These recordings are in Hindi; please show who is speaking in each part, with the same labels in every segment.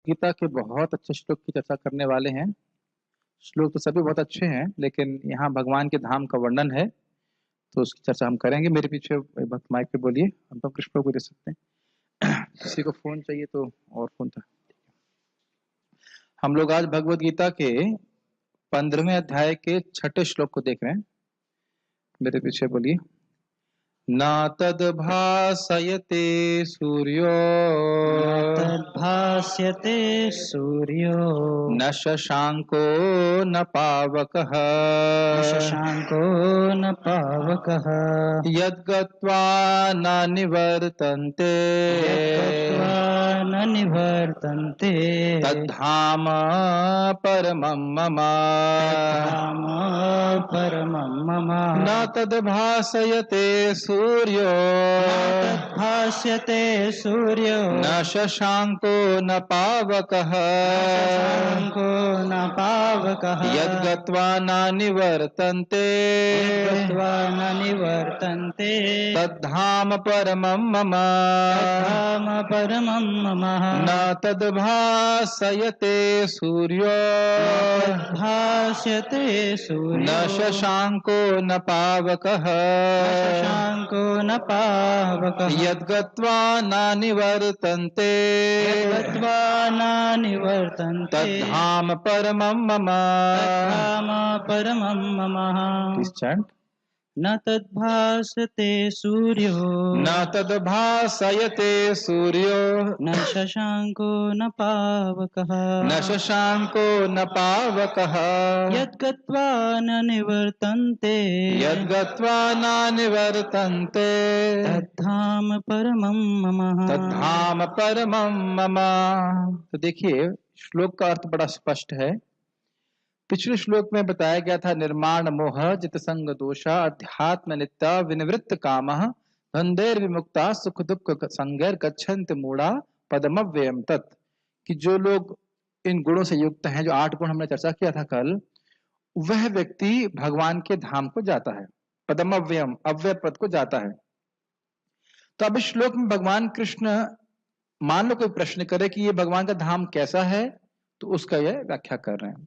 Speaker 1: गीता के बहुत अच्छे श्लोक की चर्चा करने वाले हैं। श्लोक तो सभी बहुत अच्छे हैं, लेकिन यहाँ भगवान के धाम का वर्णन है, तो उसकी चर्चा हम करेंगे। मेरे पीछे एक भक्त माइक पे बोलिए, हम तो कृष्ण को दे सकते हैं। किसी को फोन चाहिए तो, और फोन था। हम लोग आज भगवत गीता के 15वें अध्याय के 6ठे श्लोक को देख रहे हैं। मेरे पीछे बोलिए। न तद्भासयते सूर्यो
Speaker 2: तद्भास्यते सूर्यो
Speaker 1: न शशांको न पावकः
Speaker 2: न शशांको न पावकः
Speaker 1: यद्गत्वा न निवर्तन्ते
Speaker 2: यद्गत्वा न निवर्तन्ते
Speaker 1: तद्धाम परमं मम
Speaker 2: तद्धाम परमं मम
Speaker 1: न तद्भासयते सूर्यो
Speaker 2: न तद्भास्यते सूर्यो
Speaker 1: न शशांको न पावकः
Speaker 2: न शशांको न पावकः
Speaker 1: यद्गत्वा न निवर्तन्ते
Speaker 2: यद्गत्वा न निवर्तन्ते
Speaker 1: तद्धाम परमं मम
Speaker 2: तद्धाम परमं मम
Speaker 1: न तद्भासयते सूर्यो
Speaker 2: भास्यते सूर्यो
Speaker 1: न शशांको न पावकः
Speaker 2: न शशांको न पावकः
Speaker 1: यद्गत्वा न निवर्तन्ते
Speaker 2: यद्गत्वा न निवर्तन्ते
Speaker 1: तद्धाम परमं मम।
Speaker 2: तद्धाम परमं मम।
Speaker 1: Please chant.
Speaker 2: न तद्भासते सूर्यो
Speaker 1: न तद्भासयते सूर्यो
Speaker 2: न शशांको न पावकः
Speaker 1: न शशांको न पावकः
Speaker 2: यद्गत्वा न निवर्तन्ते
Speaker 1: यद्गत्वा न निवर्तन्ते
Speaker 2: तद्धाम परमं मम
Speaker 1: तद्धाम परमं मम। तो देखिए, श्लोक का अर्थ बड़ा स्पष्ट है। पिछले श्लोक में बताया गया था निर्माण मोह जित संग दोषा अध्यात्म नित्या विनिवृत्त कामः धंधेर विमुक्ता सुख दुख संगैर गच्छन्ति मूढ़ा पदमव्ययम तत्, कि जो लोग इन गुणों से युक्त हैं, जो 8 गुण हमने चर्चा किया था कल, वह व्यक्ति भगवान के धाम को जाता है, पदमव्ययम अव्यय पद को जाता है। तो अब इस श्लोक में भगवान कृष्ण, मान लो कोई प्रश्न करे कि ये भगवान का धाम कैसा है, तो उसका यह व्याख्या कर रहे हैं।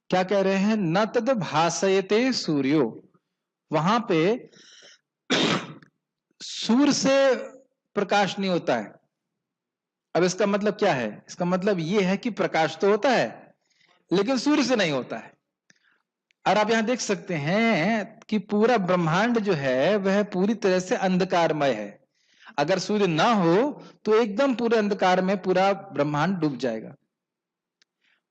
Speaker 1: क्या कह रहे हैं? न तद भासयते सूर्यो, वहां पे सूर्य से प्रकाश नहीं होता है। अब इसका मतलब क्या है? इसका मतलब यह है कि प्रकाश तो होता है लेकिन सूर्य से नहीं होता है। और आप यहां देख सकते हैं कि पूरा ब्रह्मांड जो है वह पूरी तरह से अंधकारमय है। अगर सूर्य ना हो तो एकदम पूरे अंधकार में पूरा ब्रह्मांड डूब जाएगा।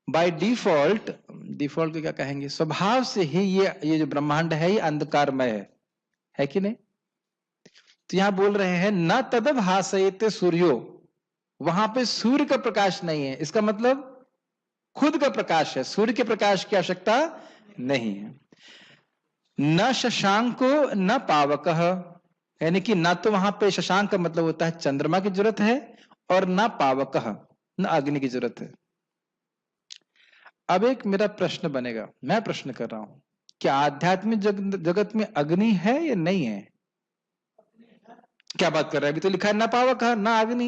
Speaker 1: बाय डिफॉल्ट, डिफॉल्ट को क्या कहेंगे, स्वभाव से ही ये जो ब्रह्मांड है ये अंधकारमय है कि नहीं? तो यहां बोल रहे हैं न तद भासयते सूर्यो, वहां पे सूर्य का प्रकाश नहीं है। इसका मतलब खुद का प्रकाश है, सूर्य के प्रकाश की आवश्यकता नहीं है। न शशांको न पावकः, यानी कि न तो वहां पे शशांक का मतलब होता है चंद्रमा की जरूरत है, और न पावकः न अग्नि की जरूरत है। अब एक मेरा प्रश्न बनेगा, मैं प्रश्न कर रहा हूं, क्या आध्यात्मिक जगत में अग्नि है या नहीं है? क्या बात कर रहे हैं? अभी तो लिखा है ना पावक है ना अग्नि।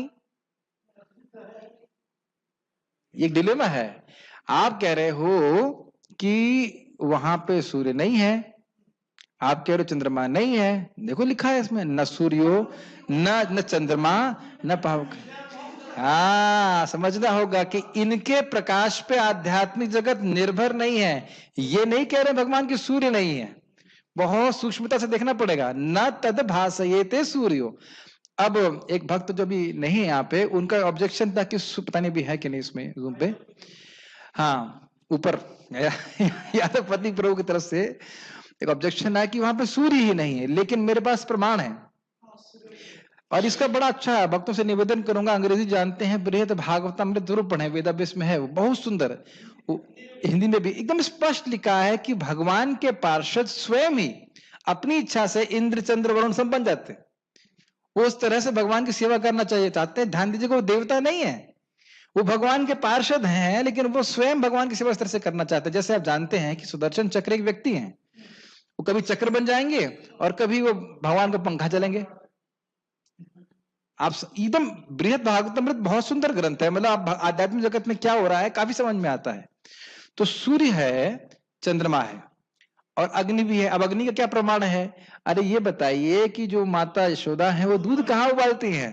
Speaker 1: ये एक डिलेमा है। आप कह रहे हो कि वहां पे सूर्य नहीं है, आप कह रहे हो चंद्रमा नहीं है। देखो लिखा है इसमें, न सूर्यो न चंद्रमा न पावक। हाँ, समझना होगा कि इनके प्रकाश पे आध्यात्मिक जगत निर्भर नहीं है। ये नहीं कह रहे भगवान की सूर्य नहीं है, बहुत सूक्ष्मता से देखना पड़ेगा। न तद भासयते सूर्यो। अब एक भक्त जो भी नहीं है यहाँ पे, उनका ऑब्जेक्शन था कि पता नहीं भी है कि नहीं इसमें जूम पे, हाँ ऊपर यादव पत्नी प्रभु की तरफ से एक ऑब्जेक्शन है कि वहां पे सूर्य ही नहीं है, लेकिन मेरे पास प्रमाण है और इसका बड़ा अच्छा है। भक्तों से निवेदन करूंगा, अंग्रेजी जानते हैं, बृहत भागवतम जरूर पढ़े, वेदाभ्यास में है, वो बहुत सुंदर। हिंदी में भी एकदम स्पष्ट लिखा है कि भगवान के पार्षद स्वयं ही अपनी इच्छा से इंद्र चंद्र वरुण सब बन जाते हैं। वो उस तरह से भगवान की सेवा करना चाहिए चाहते हैं। ध्यान दीजिए, वो देवता नहीं है, वो भगवान के पार्षद हैं, लेकिन वो स्वयं भगवान की सेवा इस तरह से करना चाहते हैं। जैसे आप जानते हैं कि सुदर्शन चक्र एक व्यक्ति हैं, वो कभी चक्र बन जाएंगे और कभी वो भगवान का पंखा चलेंगे। आप एकदम बृहद भागवतामृत बहुत सुंदर ग्रंथ है, मतलब आप आध्यात्मिक जगत में क्या हो रहा है काफी समझ में आता है। तो सूर्य है, चंद्रमा है और अग्नि भी है। अब अग्नि का क्या प्रमाण है? अरे ये बताइए कि जो माता यशोदा है वो दूध कहाँ उबालती हैं?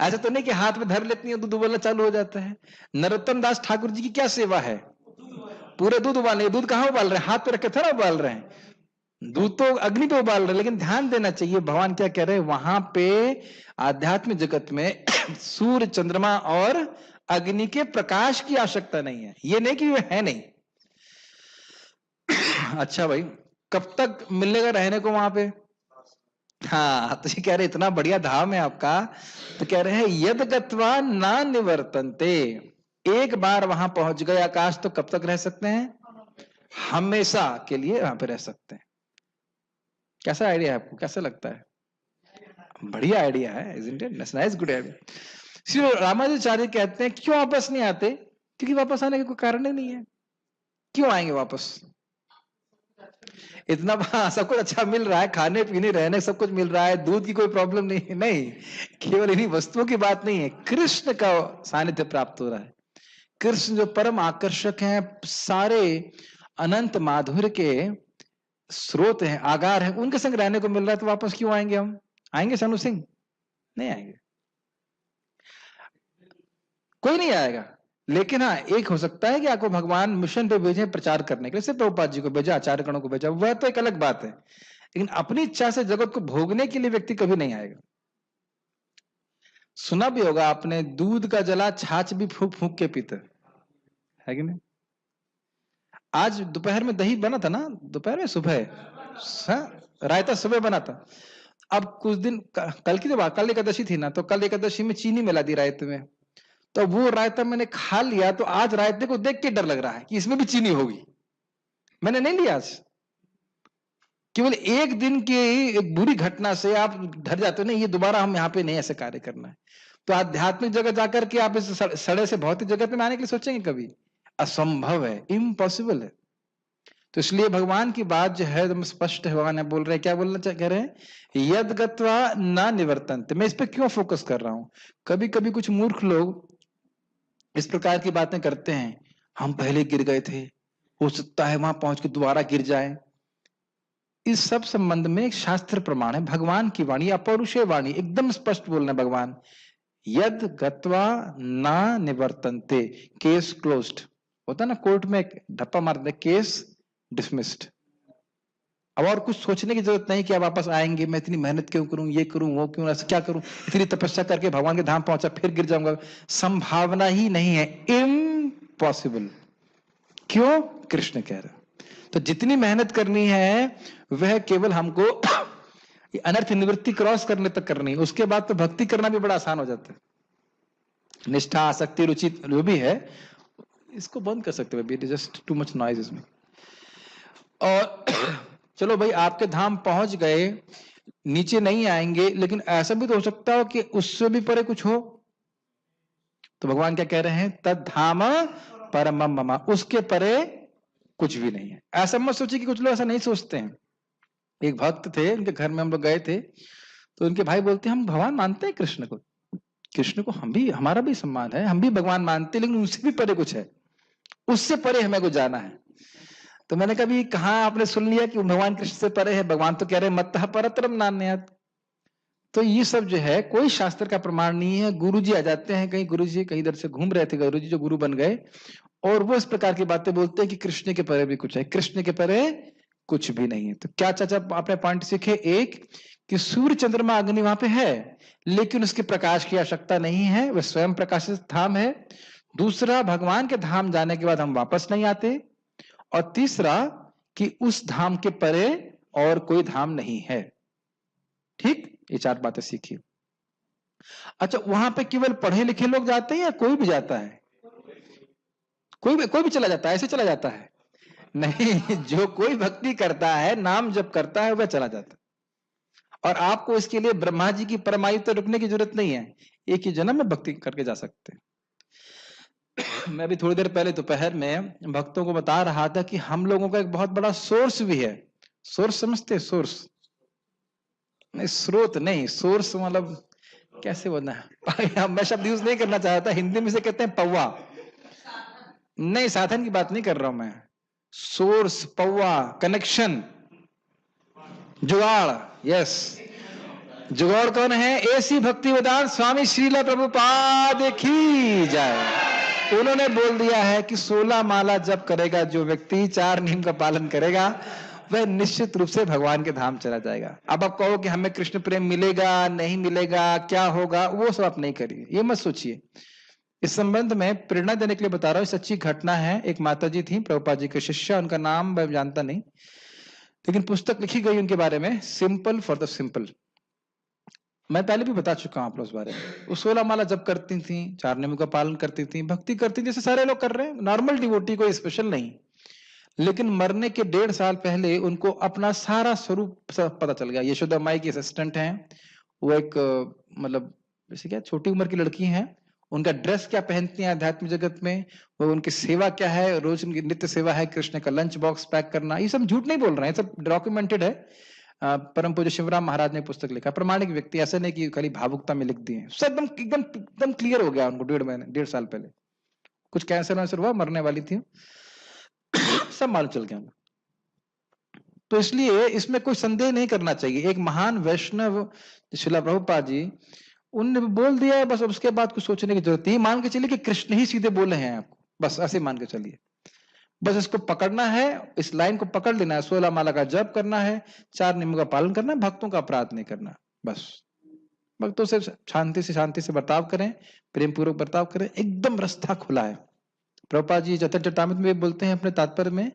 Speaker 1: ऐसा तो नहीं कि हाथ में धर लेती है दूध उबालना चालू हो जाता है। नरोत्तम दास ठाकुर जी की क्या सेवा है? पूरे दूध उबालने। दूध कहाँ उबाल रहे हैं? हाथ पे रखे थोड़ा उबाल रहे हैं, दूध तो अग्नि पे उबाल रहे हैं। लेकिन ध्यान देना चाहिए भगवान क्या कह रहे हैं वहां पे आध्यात्मिक जगत में सूर्य, चंद्रमा और अग्नि के प्रकाश की आवश्यकता नहीं है। ये नहीं कि वे है नहीं। अच्छा भाई, कब तक मिलेगा रहने को वहां पे? हाँ, तो ये कह रहे इतना बढ़िया धाम है आपका, तो कह रहे हैं यद गत्वा ना निवर्तन्ते। एक बार वहां पहुंच गए आकाश तो कब तक रह सकते हैं? हमेशा के लिए वहां पे रह सकते हैं। कैसा आइडिया है आपको? कैसा लगता है? बढ़िया आइडिया है, isn't it? That's nice, good idea. Shri Ramanujacharya कहते हैं क्यों वापस नहीं आते? क्योंकि वापस आने का कोई कारण ही नहीं है। क्यों आएंगे वापस? इतना सब कुछ अच्छा मिल रहा है, खाने पीने रहने सब कुछ मिल रहा है, दूध की कोई प्रॉब्लम नहीं है। नहीं, केवल इन्हीं वस्तुओं की बात नहीं है, कृष्ण का सानिध्य प्राप्त हो रहा है। कृष्ण जो परम आकर्षक हैं, सारे अनंत माधुर्य के स्रोत हैं, आगार हैं, उनके संग रहने को मिल रहा है, तो वापस क्यों आएंगे हम? आएंगे सानू सिंह? नहीं आएंगे, कोई नहीं आएगा। लेकिन हाँ, एक हो सकता है कि आपको भगवान मिशन पे भेजे प्रचार करने के लिए, जैसे प्रभुपाद जी को भेजा, आचार्य गणों को भेजा, वह तो एक अलग बात है। लेकिन अपनी इच्छा से जगत को भोगने के लिए व्यक्ति कभी नहीं आएगा। सुना भी होगा आपने, दूध का जला छाछ भी फूंक फूंक के पीते है कि नहीं? आज दोपहर में दही बना था ना, दोपहर में सुबह रायता सुबह बना था। अब कुछ दिन कल की जब कल एकादशी थी ना, तो कल एकादशी में चीनी मिला दी रायते में, तो वो रायता मैंने खा लिया, तो आज रायते को देख के डर लग रहा है कि इसमें भी चीनी होगी। मैंने नहीं लिया आज। केवल एक दिन की एक बुरी घटना से आप डर जाते हो, नहीं ये दोबारा हम यहाँ पे नहीं ऐसे कार्य करना है। तो आध्यात्मिक जगत जाकर के आप इस सड़े से भौतिक जगत में आने के लिए सोचेंगे कभी? असंभव है, इम्पॉसिबल है। तो इसलिए भगवान की बात जो है एकदम स्पष्ट है। भगवान बोल रहे हैं, क्या बोलना कह रहे हैं? यद गत्वा ना निवर्तन्ते। मैं इस पे क्यों फोकस कर रहा हूं? कभी कभी कुछ मूर्ख लोग इस प्रकार की बातें करते हैं, हम पहले गिर गए थे, हो सकता है वहां पहुंच के दोबारा गिर जाए। इस सब संबंध में एक शास्त्र प्रमाण है, भगवान की वाणी, अपौरुषेय वाणी, एकदम स्पष्ट बोलना भगवान, यद गत्वा ना निवर्तन्ते, केस क्लोज्ड। होता ना कोर्ट में धप्पा मारते, केस डिसमिस्ड। अब और कुछ सोचने की जरूरत नहीं कि अब वापस आएंगे, मैं इतनी मेहनत क्यों करूं, ये करूं, वो क्यों, ऐसा क्या करूं, इतनी तपस्या करके भगवान के धाम पहुंचा फिर गिर जाऊंगा। संभावना ही नहीं है, इम्पॉसिबल। क्यों? कृष्ण कह रहा। तो जितनी मेहनत करनी है वह केवल हमको अनर्थ निवृत्ति क्रॉस करने तक करनी है, उसके बाद तो भक्ति करना भी बड़ा आसान हो जाता है। निष्ठा, आसक्ति, रुचि जो भी है, इसको बंद कर सकते हैं, जस्ट टू मच नॉइज इसमें। और चलो भाई, आपके धाम पहुंच गए, नीचे नहीं आएंगे, लेकिन ऐसा भी तो हो सकता हो कि उससे भी परे कुछ हो। तो भगवान क्या कह रहे हैं? तद धाम परमम मम, उसके परे कुछ भी नहीं है। ऐसा मत सोचिए कि कुछ लोग ऐसा नहीं सोचते हैं। एक भक्त थे, उनके घर में हम लोग गए थे, तो उनके भाई बोलते हैं हम भगवान मानते हैं कृष्ण को, कृष्ण को हम भी, हमारा भी सम्मान है, हम भी भगवान मानते हैं, लेकिन उससे भी परे कुछ है, उससे परे हमें को जाना है। तो मैंने कभी कहा, आपने सुन लिया कि भगवान कृष्ण से परे है? भगवान तो कह रहे मत्तः परतरम नान्यत्। तो ये सब जो है कोई शास्त्र का प्रमाण नहीं है। गुरुजी आ जाते हैं कहीं, गुरुजी कहीं इधर से घूम रहे थे, गुरुजी जो गुरु बन गए, और वो इस प्रकार की बातें बोलते हैं कि कृष्ण के परे भी कुछ है, कृष्ण के परे कुछ भी नहीं है। तो क्या चाचा आपने पॉइंट सीखे? एक कि सूर्य, चंद्रमा, अग्नि वहां पे है, लेकिन उसके प्रकाश की आवश्यकता नहीं है, वह स्वयं प्रकाशित धाम है। दूसरा, भगवान के धाम जाने के बाद हम वापस नहीं आते। और तीसरा कि उस धाम के परे और कोई धाम नहीं है। ठीक, ये 4 बातें सीखी। अच्छा, वहां पे केवल पढ़े लिखे लोग जाते हैं या कोई भी जाता है? कोई भी चला जाता है? ऐसे चला जाता है? नहीं, जो कोई भक्ति करता है, नाम जप करता है, वह चला जाता है। और आपको इसके लिए ब्रह्मा जी की परमायु तो रुकने की जरूरत नहीं है, एक ही जन्म में भक्ति करके जा सकते हैं। मैं भी थोड़ी देर पहले दोपहर में भक्तों को बता रहा था कि हम लोगों का एक बहुत बड़ा सोर्स भी है। सोर्स समझते? सोर्स नहीं, स्रोत नहीं, सोर्स मतलब कैसे बोलना है मैं शब्द यूज नहीं करना चाहता, हिंदी में से कहते हैं पौवा। नहीं, साधन की बात नहीं कर रहा हूं मैं। सोर्स, पौवा, कनेक्शन, जुगाड़। यस, जुगाड़ कौन है? ऐसी भक्ति वेदांत स्वामी श्रील प्रभुपाद की जाए। उन्होंने बोल दिया है कि 16 माला जप करेगा जो व्यक्ति, 4 नियम का पालन करेगा, वह निश्चित रूप से भगवान के धाम चला जाएगा। अब आप कहो कि हमें कृष्ण प्रेम मिलेगा नहीं मिलेगा, क्या होगा, वो सब आप नहीं करिए, ये मत सोचिए। इस संबंध में प्रेरणा देने के लिए बता रहा हूँ, सच्ची घटना है। एक माताजी थी, प्रभुपाद जी के शिष्य, उनका नाम मैं जानता नहीं, लेकिन पुस्तक लिखी गई उनके बारे में, सिंपल फॉर द सिंपल। मैं पहले भी बता चुका हूं आप लोग उस बारे में। वो 16 माला जब करती थी, 4 नियमों का पालन करती थी, भक्ति करती थी जैसे सारे लोग कर रहे हैं, नॉर्मल डिवोटी, कोई स्पेशल नहीं। लेकिन मरने के 1.5 साल पहले उनको अपना सारा स्वरूप पता चल गया। यशोदा माई की असिस्टेंट हैं वो, एक मतलब जैसे क्या छोटी उम्र की लड़की हैं, उनका ड्रेस क्या पहनती हैं आध्यात्मिक जगत में, वो उनकी सेवा क्या है, रोज उनकी नित्य सेवा है कृष्ण का लंच बॉक्स पैक करना, ये सब झूठ नहीं बोल रहे हैं, सब डॉक्यूमेंटेड है। परम पूज्य शिवराम महाराज ने पुस्तक लिखा, प्रमाणिक व्यक्ति, ऐसे नहीं कि खाली भावुकता में लिख दिए, सब एकदम एकदम एकदम क्लियर हो गया उनको 1.5 साल पहले। कुछ कैंसर वैंसर हुआ, मरने वाली थी, सब मालूम चल गया। तो इसलिए इसमें कोई संदेह नहीं करना चाहिए। एक महान वैष्णव श्रील प्रभुपाद जी, उनने बोल दिया है, बस उसके बाद कुछ सोचने की जरूरत नहीं। मान के चलिए कि कृष्ण ही सीधे बोले हैं आपको, बस ऐसे मान के चलिए, बस इसको पकड़ना है, इस लाइन को पकड़ लेना है, 16 माला का जप करना है, 4 नियमों का पालन करना है, भक्तों का अपराध नहीं करना, बस भक्तों से शांति से बर्ताव करें, प्रेम पूर्वक बर्ताव करें, एकदम रास्ता खुला है। प्रभुपाद जी चतुर चट्टामृत में बोलते हैं अपने तात्पर्य में,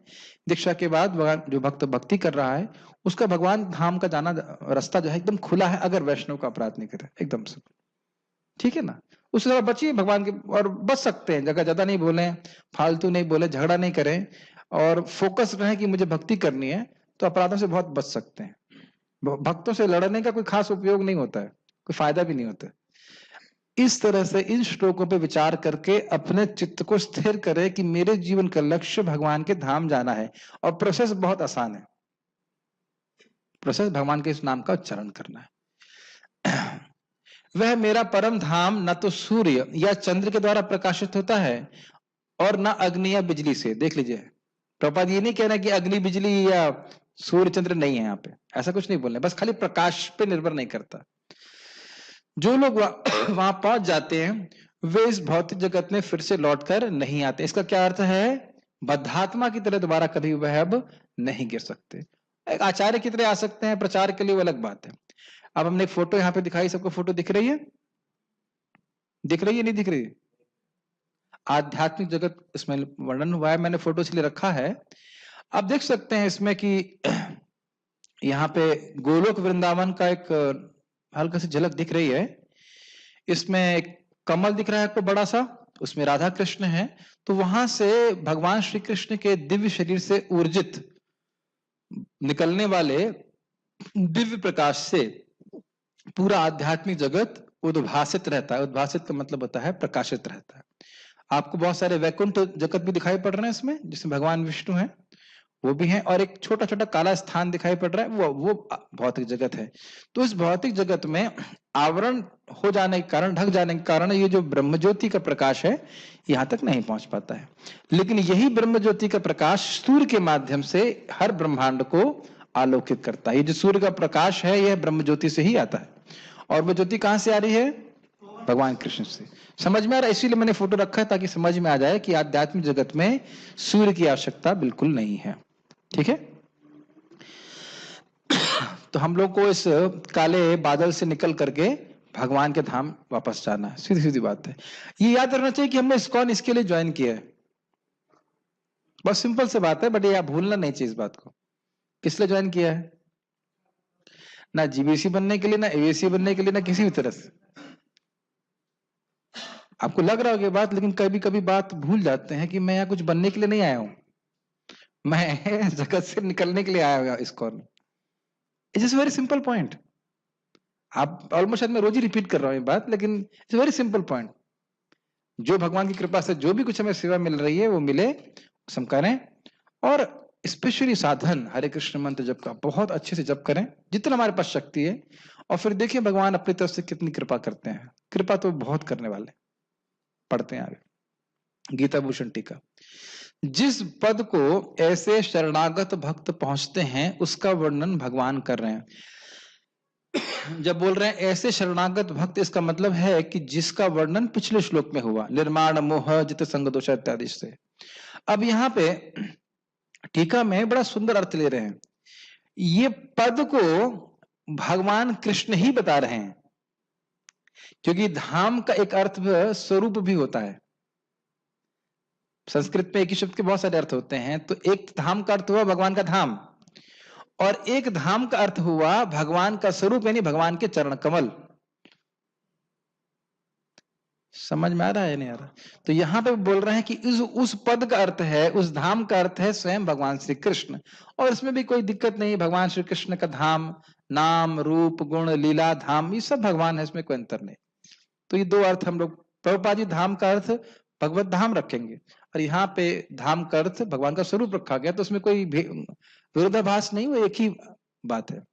Speaker 1: दीक्षा के बाद जो भक्त भक्ति कर रहा है उसका भगवान धाम का जाना रास्ता जो है एकदम खुला है, अगर वैष्णव का अपराध नहीं करे, एकदम से, ठीक है ना। उससे थोड़ा बचिए भगवान के, और बच सकते हैं, जगह ज्यादा नहीं बोले, फालतू नहीं बोले, झगड़ा नहीं करें, और फोकस रहे कि मुझे भक्ति करनी है, तो अपराधों से बहुत बच सकते हैं। भक्तों से लड़ने का कोई खास उपयोग नहीं होता है, कोई फायदा भी नहीं होता है। इस तरह से इन श्लोकों पे विचार करके अपने चित्त को स्थिर करें कि मेरे जीवन का लक्ष्य भगवान के धाम जाना है, और प्रोसेस बहुत आसान है। प्रोसेस भगवान के इस नाम का उच्चारण करना है। वह मेरा परम धाम न तो सूर्य या चंद्र के द्वारा प्रकाशित होता है और न अग्नि या बिजली से। देख लीजिए, प्रभुपाद ये नहीं कह रहे कि अग्नि बिजली या सूर्य चंद्र नहीं है यहाँ पे, ऐसा कुछ नहीं बोल रहे, बस खाली प्रकाश पे निर्भर नहीं करता। जो लोग वहां पहुंच जाते हैं वे इस भौतिक जगत में फिर से लौटकर नहीं आते। इसका क्या अर्थ है? बद्धात्मा की तरह दोबारा कभी वह अब नहीं गिर सकते। एक आचार्य की तरह आ सकते हैं प्रचार के लिए, वो अलग बात है। अब हमने एक फोटो यहाँ पे दिखाई, सबको फोटो दिख रही है? दिख रही है नहीं दिख रही है? आध्यात्मिक जगत इसमें वर्णन हुआ है, मैंने फोटो इसलिए रखा है। आप देख सकते हैं इसमें कि यहाँ पे गोलोक वृंदावन का एक हल्का सी झलक दिख रही है। इसमें एक कमल दिख रहा है आपको बड़ा सा, उसमें राधा कृष्ण है। तो वहां से भगवान श्री कृष्ण के दिव्य शरीर से ऊर्जित निकलने वाले दिव्य प्रकाश से पूरा आध्यात्मिक जगत उद्भासित रहता है। उद्भासित का मतलब होता है प्रकाशित रहता है। आपको बहुत सारे वैकुंठ जगत भी दिखाई पड़ रहे हैं इसमें, जिसमें भगवान विष्णु है, वो भी है, और एक छोटा छोटा काला स्थान दिखाई पड़ रहा है, वो भौतिक जगत है। तो इस भौतिक जगत में आवरण हो जाने के कारण, ढक जाने के कारण, ये जो ब्रह्म ज्योति का प्रकाश है यहाँ तक नहीं पहुंच पाता है। लेकिन यही ब्रह्म ज्योति का प्रकाश सूर्य के माध्यम से हर ब्रह्मांड को आलोकित करता है। ये जो सूर्य का प्रकाश है यह ब्रह्म ज्योति से ही आता है, और वो ज्योति कहां से आ रही है? भगवान कृष्ण से। समझ में आ रहा है? इसीलिए मैंने फोटो रखा है ताकि समझ में आ जाए कि आध्यात्मिक जगत में सूर्य की आवश्यकता बिल्कुल नहीं है। ठीक है? तो हम लोग को इस काले बादल से निकल करके भगवान के धाम वापस जाना है, सीधी सीधी बात है। ये याद रखना चाहिए कि हमने इस्कॉन इसके लिए ज्वाइन किया है, बहुत सिंपल से बात है, बट ये आप भूलना नहीं चाहिए इस बात को। किस लिए ज्वाइन किया है? ना जीबीसी बनने के लिए, ना एवीसी बनने के लिए, ना किसी भी तरह से। आपको लग रहा होगा बात, लेकिन कभी कभी बात भूल जाते हैं कि मैं यहाँ कुछ बनने के लिए नहीं आया हूं, मैं जगत से निकलने के लिए आया हुआ ISKCON. It's is very simple point. आप ऑलमोस्ट शायद मैं रोज ही रिपीट कर रहा हूँ ये बात, लेकिन इट्स वेरी सिंपल पॉइंट। जो भगवान की कृपा से जो भी कुछ हमें सेवा मिल रही है वो मिले, हम करें। और स्पेशली साधन हरे कृष्ण मंत्र जप का बहुत अच्छे से जप करें जितना हमारे पास शक्ति है, और फिर देखिए भगवान अपनी तरफ से कितनी कृपा करते हैं। कृपा तो बहुत करने वाले। पढ़ते हैं आगे गीता भूषण टीका। जिस पद को ऐसे शरणागत भक्त पहुंचते हैं उसका वर्णन भगवान कर रहे हैं। जब बोल रहे हैं ऐसे शरणागत भक्त, इसका मतलब है कि जिसका वर्णन पिछले श्लोक में हुआ, निर्माण मोह जित संग दोष इत्यादि से। अब यहाँ पे टीका में बड़ा सुंदर अर्थ ले रहे हैं। ये पद को भगवान कृष्ण ही बता रहे हैं, क्योंकि धाम का एक अर्थ स्वरूप भी होता है। संस्कृत में एक ही शब्द के बहुत सारे अर्थ होते हैं, तो एक धाम का अर्थ हुआ भगवान का धाम, और एक धाम का अर्थ हुआ भगवान का स्वरूप, यानी भगवान के चरण कमल। समझ में आ रहा है नहीं आ रहा? तो यहां पे बोल रहे हैं कि उस पद का अर्थ है, उस धाम का अर्थ है स्वयं भगवान श्री कृष्ण, और इसमें भी कोई दिक्कत नहीं। भगवान श्री कृष्ण का धाम, नाम रूप गुण लीला धाम, ये सब भगवान है, इसमें कोई अंतर नहीं। तो ये दो अर्थ हम लोग, प्रभुपाद जी धाम का अर्थ भगवत धाम रखेंगे, और यहाँ पे धाम का अर्थ भगवान का स्वरूप रखा गया, तो उसमें कोई विरोधाभास नहीं, वो एक ही बात है।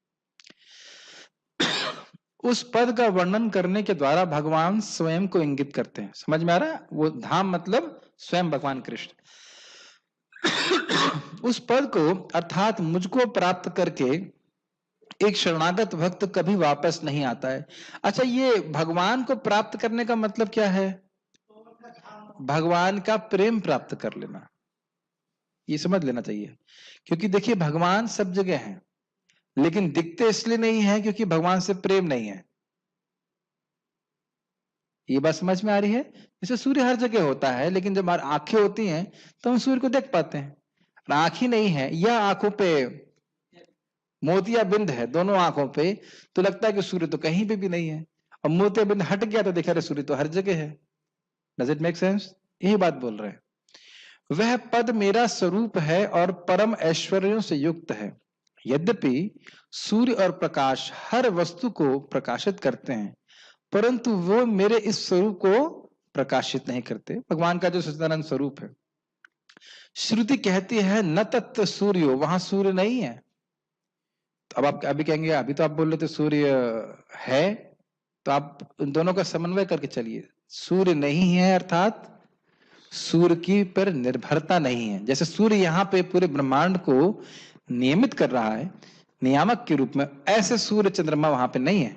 Speaker 1: उस पद का वर्णन करने के द्वारा भगवान स्वयं को इंगित करते हैं। समझ में आ रहा है? वो धाम मतलब स्वयं भगवान कृष्ण। उस पद को अर्थात मुझको प्राप्त करके एक शरणागत भक्त कभी वापस नहीं आता है। अच्छा, ये भगवान को प्राप्त करने का मतलब क्या है? भगवान का प्रेम प्राप्त कर लेना, ये समझ लेना चाहिए। क्योंकि देखिए भगवान सब जगह हैं, लेकिन दिखते इसलिए नहीं है क्योंकि भगवान से प्रेम नहीं है। ये बात समझ में आ रही है? जैसे सूर्य हर जगह होता है, लेकिन जब हमारी आंखें होती हैं तो हम सूर्य को देख पाते हैं। आंख ही नहीं है या आंखों पे मोतिया बिंद है दोनों आंखों पे, तो लगता है कि सूर्य तो कहीं पे भी नहीं है, और मोतिया बिंद हट गया तो देखा सूर्य तो हर जगह है। Does it make sense? यही बात बोल रहे हैं। वह पद मेरा स्वरूप है और परम ऐश्वर्यों से युक्त है। यद्यपि सूर्य और प्रकाश हर वस्तु को प्रकाशित करते हैं, परंतु वो मेरे इस स्वरूप को प्रकाशित नहीं करते। भगवान का जो सच्चिदानंद स्वरूप है, श्रुति कहती है न तत्व सूर्यो, वहां सूर्य नहीं है। तो अब आप अभी कहेंगे अभी तो आप बोल रहे थे सूर्य है, तो आप उन दोनों का समन्वय करके चलिए। सूर्य नहीं है अर्थात सूर्य की पर निर्भरता नहीं है। जैसे सूर्य यहाँ पे पूरे ब्रह्मांड को नियमित कर रहा है नियामक के रूप में, ऐसे सूर्य चंद्रमा वहां पे नहीं है।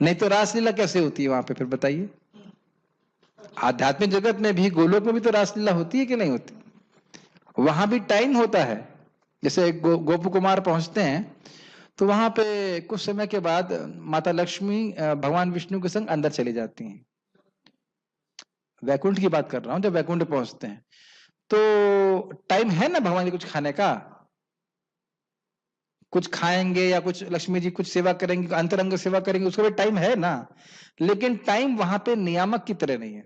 Speaker 1: नहीं तो रासलीला कैसे होती है वहां पे, फिर बताइए? आध्यात्मिक जगत में भी, गोलोक में भी तो रासलीला होती है कि नहीं होती? वहां भी टाइम होता है। जैसे गोप कुमार पहुंचते हैं तो वहां पे कुछ समय के बाद माता लक्ष्मी भगवान विष्णु के संग अंदर चली जाती हैं। वैकुंठ की बात कर रहा हूं। जब वैकुंठ पहुंचते हैं तो टाइम है ना भगवान जी कुछ खाने का, कुछ खाएंगे या कुछ लक्ष्मी जी कुछ सेवा करेंगे, अंतरंग सेवा करेंगे, उसका भी टाइम है ना। लेकिन टाइम वहां पे नियामक की तरह नहीं है।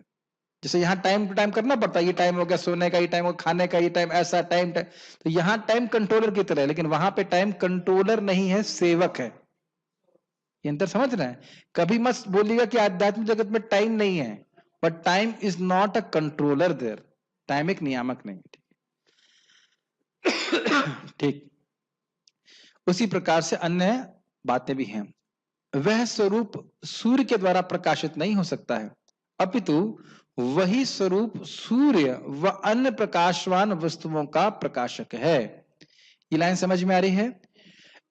Speaker 1: जैसे यहाँ टाइम टू टाइम करना पड़ता है, ये टाइम हो गया सोने का, ये टाइम हो खाने का, ये टाइम ऐसा टाइम, तो यहाँ टाइम कंट्रोलर की तरह है, लेकिन वहां पे टाइम कंट्रोलर नहीं है, सेवक है। ये अंतर समझ रहे हैं? कभी मत बोलिएगा कि आध्यात्मिक जगत में टाइम नहीं है, but time is not a controller there. Time एक नियामक नहीं है। ठीक उसी प्रकार से अन्य बातें भी हैं। वह स्वरूप सूर्य के द्वारा प्रकाशित नहीं हो सकता है, अपितु वही स्वरूप सूर्य व अन्य प्रकाशवान वस्तुओं का प्रकाशक है। ये लाइन समझ में आ रही है?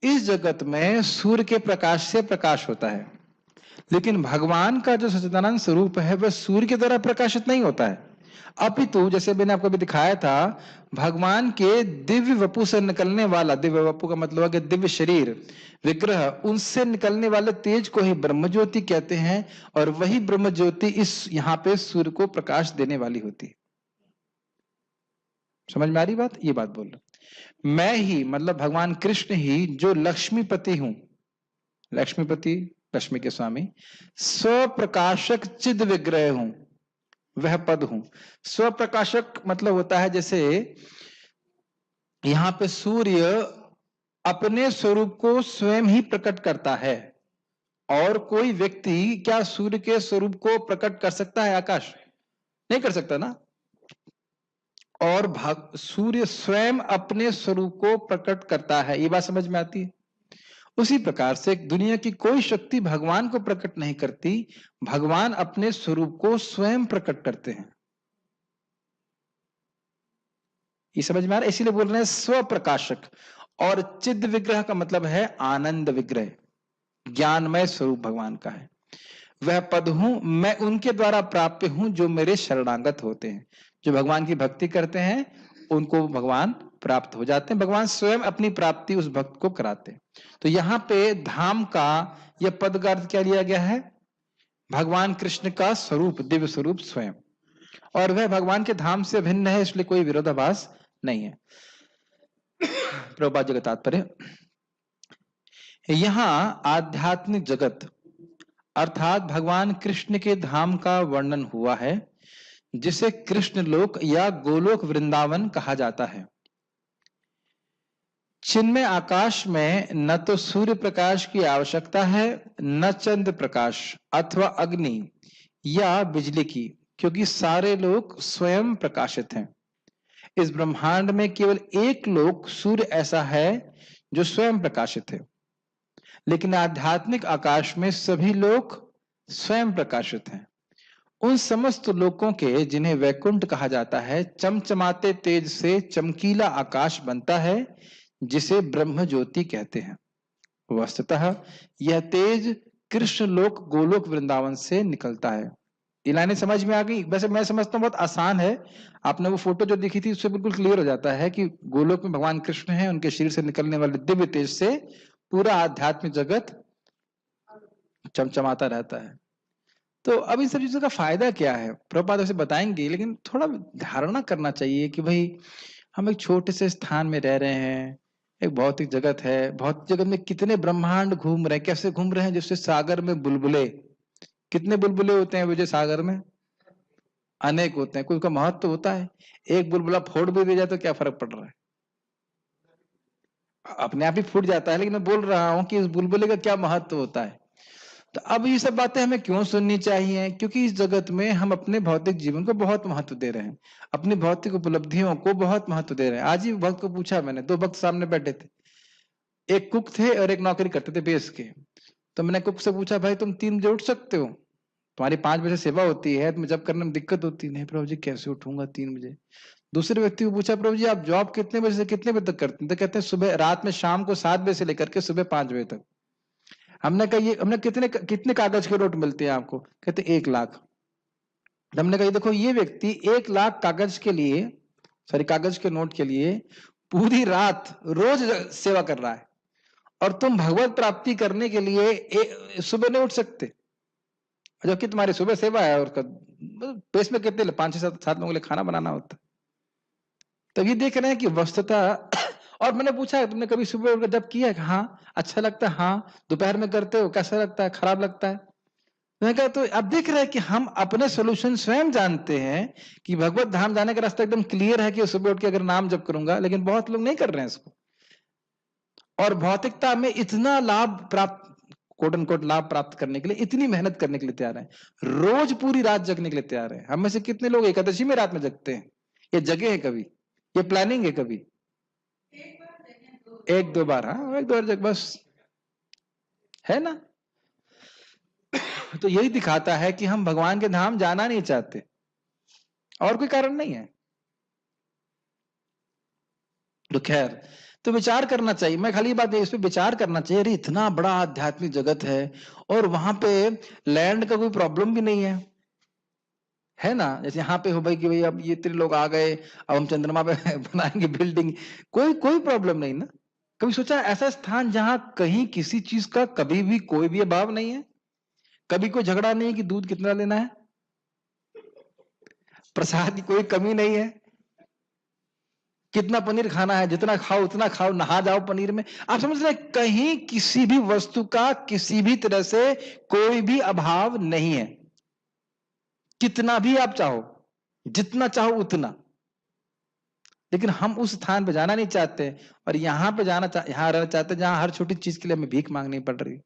Speaker 1: इस जगत में सूर्य के प्रकाश से प्रकाश होता है, लेकिन भगवान का जो सच्चिदानंद स्वरूप है वह सूर्य के द्वारा प्रकाशित नहीं होता है, अपितु जैसे मैंने आपको भी दिखाया था, भगवान के दिव्य वपु से निकलने वाला, दिव्य वपु का मतलब है कि दिव्य शरीर विग्रह, उनसे निकलने वाले तेज को ही ब्रह्म ज्योति कहते हैं, और वही ब्रह्म ज्योति इस यहाँ पे सूर्य को प्रकाश देने वाली होती है। समझ में आ रही बात? ये बात बोल रहा मैं ही, मतलब भगवान कृष्ण ही जो लक्ष्मीपति हूं, लक्ष्मीपति लक्ष्मी के स्वामी, स्वप्रकाशक चिद विग्रह हूं, वह पद हूं। स्वप्रकाशक मतलब होता है जैसे यहां पे सूर्य अपने स्वरूप को स्वयं ही प्रकट करता है, और कोई व्यक्ति क्या सूर्य के स्वरूप को प्रकट कर सकता है? आकाश नहीं कर सकता ना। और सूर्य स्वयं अपने स्वरूप को प्रकट करता है। ये बात समझ में आती है? उसी प्रकार से दुनिया की कोई शक्ति भगवान को प्रकट नहीं करती, भगवान अपने स्वरूप को स्वयं प्रकट करते हैं। ये समझ में आ रहा है? इसीलिए बोल रहे हैं स्वप्रकाशक। और चिद विग्रह का मतलब है आनंद विग्रह, ज्ञानमय स्वरूप भगवान का है। वह पद हूं मैं, उनके द्वारा प्राप्त हूं जो मेरे शरणागत होते हैं। जो भगवान की भक्ति करते हैं उनको भगवान प्राप्त हो जाते हैं। भगवान स्वयं अपनी प्राप्ति उस भक्त को कराते हैं। तो यहाँ पे धाम का यह पद का अर्थ क्या लिया गया है? भगवान कृष्ण का स्वरूप, दिव्य स्वरूप स्वयं, और वह भगवान के धाम से भिन्न है, इसलिए कोई विरोधाभास नहीं है। प्रभुपाद जी का तात्पर्य, यहां आध्यात्मिक जगत अर्थात भगवान कृष्ण के धाम का वर्णन हुआ है, जिसे कृष्ण लोक या गोलोक वृंदावन कहा जाता है। चिन्मय आकाश में न तो सूर्य प्रकाश की आवश्यकता है, न चंद्र प्रकाश अथवा अग्नि या बिजली की, क्योंकि सारे लोक स्वयं प्रकाशित हैं। इस ब्रह्मांड में केवल एक लोक सूर्य ऐसा है जो स्वयं प्रकाशित है, लेकिन आध्यात्मिक आकाश में सभी लोक स्वयं प्रकाशित हैं। उन समस्त लोकों के जिन्हें वैकुंठ कहा जाता है, चमचमाते तेज से चमकीला आकाश बनता है, जिसे ब्रह्म ज्योति कहते हैं। वस्तुतः यह तेज कृष्ण लोक गोलोक वृंदावन से निकलता है। ये लाइनें समझ में आ गई? वैसे मैं समझता हूँ बहुत आसान है। आपने वो फोटो जो दिखी थी उससे बिल्कुल क्लियर हो जाता है कि गोलोक में भगवान कृष्ण है, उनके शरीर से निकलने वाले दिव्य तेज से पूरा आध्यात्मिक जगत चमचमाता रहता है। तो अब इन सब चीजों का फायदा क्या है प्रभुपाद ऐसे बताएंगे, लेकिन थोड़ा धारणा करना चाहिए कि भाई हम एक छोटे से स्थान में रह रहे हैं, एक भौतिक जगत है, भौतिक जगत में कितने ब्रह्मांड घूम रहे हैं, कैसे घूम रहे हैं, जैसे सागर में बुलबुले, कितने बुलबुले होते हैं विजय सागर में? अनेक होते हैं। कोई का महत्व होता है? एक बुलबुला फोड़ भी दे जाए तो क्या फर्क पड़ रहा है? अपने आप ही फूट जाता है, लेकिन मैं बोल रहा हूं कि इस बुलबुले का क्या महत्व होता है। तो अब ये सब बातें हमें क्यों सुननी चाहिए? क्योंकि इस जगत में हम अपने भौतिक जीवन को बहुत महत्व दे रहे हैं, अपनी भौतिक उपलब्धियों को बहुत महत्व दे रहे हैं। आज ही भक्त को पूछा मैंने, दो भक्त सामने बैठे थे, एक कुक थे और एक नौकरी करते थे बेस के। तो मैंने कुक से पूछा, भाई तुम 3 बजे उठ सकते हो? तुम्हारी 5 बजे सेवा होती है, तुम्हें जब करने में दिक्कत होती नहीं। प्रभु जी कैसे उठूंगा 3 बजे? दूसरे व्यक्ति को पूछा, प्रभु जी आप जॉब कितने बजे से कितने बजे तक करते हैं? तो कहते हैं सुबह, रात में, शाम को 7 बजे से लेकर के सुबह 5 बजे तक। हमने कहा ये हमने कितने कागज के नोट मिलते हैं आपको? कहते 1 लाख। हमने कहा देखो ये व्यक्ति 1 लाख कागज के लिए, सॉरी कागज के नोट के लिए पूरी रात रोज सेवा कर रहा है, और तुम भगवत प्राप्ति करने के लिए सुबह नहीं उठ सकते, जबकि तुम्हारी सुबह सेवा है और पेस में कितने 5-7 लोगों के लिए खाना बनाना होता है। तब ये देख रहे हैं कि वस्तुतः और मैंने पूछा तुमने कभी सुबह उठकर जब किया? हाँ। अच्छा लगता है? हाँ। दोपहर में करते हो? कैसा लगता है? खराब लगता है? मैंने कहा तो अब देख रहे हैं कि हम अपने सोल्यूशन स्वयं जानते हैं कि भगवत धाम जाने का रास्ता एकदम क्लियर है कि सुबह उठ के अगर नाम जप करूंगा, लेकिन बहुत लोग नहीं कर रहे हैं इसको, और भौतिकता में इतना लाभ प्राप्त, कोट अनकोट लाभ प्राप्त करने के लिए इतनी मेहनत करने के लिए तैयार है, रोज पूरी रात जगने के लिए तैयार है। हम में से कितने लोग एकादशी में रात में जगते हैं? ये जगे है कभी? ये प्लानिंग है कभी? 1-2 बार, हाँ 1-2 बार जग बस, है ना? तो यही दिखाता है कि हम भगवान के धाम जाना नहीं चाहते, और कोई कारण नहीं है। तो खैर, तो विचार करना चाहिए। मैं खाली बात है इस पे विचार करना चाहिए, अरे इतना बड़ा आध्यात्मिक जगत है और वहां पे लैंड का कोई प्रॉब्लम भी नहीं है ना? जैसे यहाँ पे हो भाई कि भाई अब ये इतने लोग आ गए, अब हम चंद्रमा पे बनाएंगे बिल्डिंग, कोई प्रॉब्लम नहीं ना। कभी सोचा ऐसा स्थान जहां कहीं किसी चीज का कभी भी कोई भी अभाव नहीं है, कभी कोई झगड़ा नहीं है कि दूध कितना लेना है, प्रसाद की कोई कमी नहीं है, कितना पनीर खाना है, जितना खाओ उतना खाओ, नहा जाओ पनीर में। आप समझ रहे हैं, कहीं किसी भी वस्तु का किसी भी तरह से कोई भी अभाव नहीं है, कितना भी आप चाहो, जितना चाहो उतना। लेकिन हम उस स्थान पे जाना नहीं चाहते, और यहां पे यहाँ रहना चाहते हैं जहां हर छोटी चीज के लिए हमें भीख मांगनी पड़ रही।